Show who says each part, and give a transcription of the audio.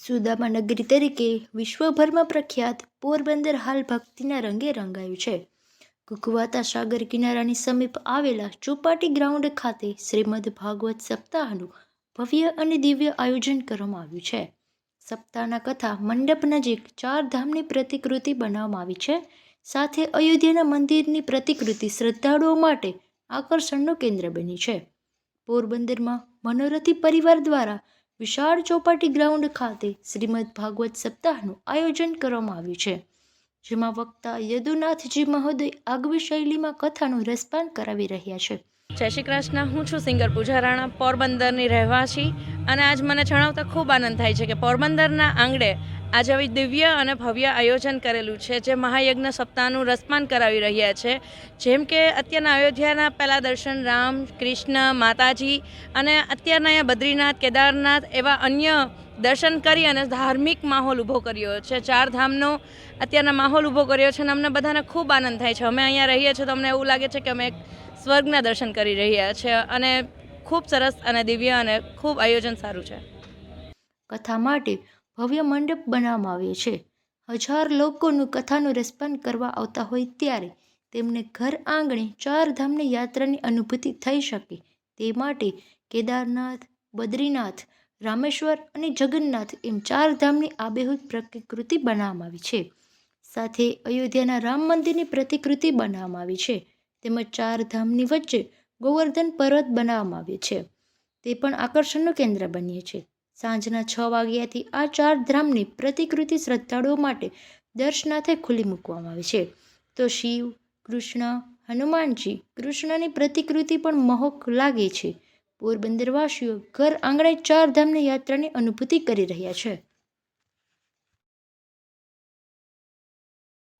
Speaker 1: સુદામા નગરી તરીકે વિશ્વભરમાં પ્રખ્યાત પોરબંદર હાલ ભક્તિના રંગે રંગાયું છે. કુકવાતા સાગર કિનારાની સમીપ આવેલા ચોપાટી ગ્રાઉન્ડ ખાતે શ્રીમદ ભાગવત સપ્તાહનું ભવ્ય અને દિવ્ય આયોજન કરવામાં આવ્યું છે. સપ્તાહના કથા મંડપ નજીક 4 ધામની પ્રતિકૃતિ બનાવવામાં આવી છે. સાથે અયોધ્યાના મંદિરની પ્રતિકૃતિ શ્રદ્ધાળુઓ માટે આકર્ષણનું કેન્દ્ર બની છે. પોરબંદરમાં મનોરથી પરિવાર દ્વારા વિશાળ ચોપાટી ગ્રાઉન્ડ ખાતે શ્રીમદ ભાગવત સપ્તાહનું આયોજન કરવામાં આવ્યું છે, જેમાં વક્તા યદુનાથજી મહોદય આગવી શૈલીમાં કથાનું રસપાન કરાવી રહ્યા છે.
Speaker 2: જય શ્રી કૃષ્ણ. હું છું સિંગર પૂજા રાણા, પોરબંદરની રહેવાસી, અને આજ મને જણાવતા ખૂબ આનંદ થાય છે કે પોરબંદરના આંગણે આજે આવી દિવ્ય અને ભવ્ય આયોજન કરેલું છે, જે મહાયજ્ઞ સપ્તાહનું રસપાન કરાવી રહ્યા છે. જેમ કે અત્યારના અયોધ્યાના પહેલાં દર્શન રામ, કૃષ્ણ, માતાજી, અને અત્યારના અહીંયા બદ્રીનાથ, કેદારનાથ એવા અન્ય દર્શન કરી અને ધાર્મિક માહોલ ઊભો કર્યો છે. 4 ધામનો અત્યારના માહોલ ઊભો કર્યો છે અને અમને બધાને ખૂબ આનંદ થાય છે. અમે અહીંયા રહીએ છીએ તો અમને એવું લાગે છે કે અમે સ્વર્ગના દર્શન કરી રહ્યા છે, અને ખૂબ સરસ અને દિવ્ય અને ખૂબ આયોજન સારું છે.
Speaker 1: કથા માટે ભવ્ય મંડપ બનાવવામાં આવ્યો છે. 1000 લોકોનું કથાનું રસપાન કરવા આવતા હોય ત્યારે તેમને ઘર આંગણે 4 ધામની યાત્રાની અનુભૂતિ થઈ શકે તે માટે કેદારનાથ, બદ્રીનાથ, રામેશ્વર અને જગન્નાથ એમ 4 ધામની આબેહૂબ પ્રતિકૃતિ બનાવવામાં આવી છે. સાથે અયોધ્યાના રામ મંદિરની પ્રતિકૃતિ બનાવવામાં આવી છે. તેમજ 4 ધામની વચ્ચે ગોવર્ધન પર્વત બનાવવામાં આવ્યો છે. તે પણ આકર્ષણનું કેન્દ્ર બન્યું છે. સાંજના 6 વાગ્યાથી આ 4 ધામની પ્રતિકૃતિ શ્રદ્ધાળુઓ માટે દર્શનાર્થે ખુલ્લી મૂકવામાં આવી છે. તો શિવ, કૃષ્ણ, હનુમાનજી, કૃષ્ણની પ્રતિકૃતિ પણ મોહક લાગે છે. પોરબંદરવાસીઓ ઘર આંગણે 4 ધામની યાત્રાની અનુભૂતિ કરી રહ્યા છે.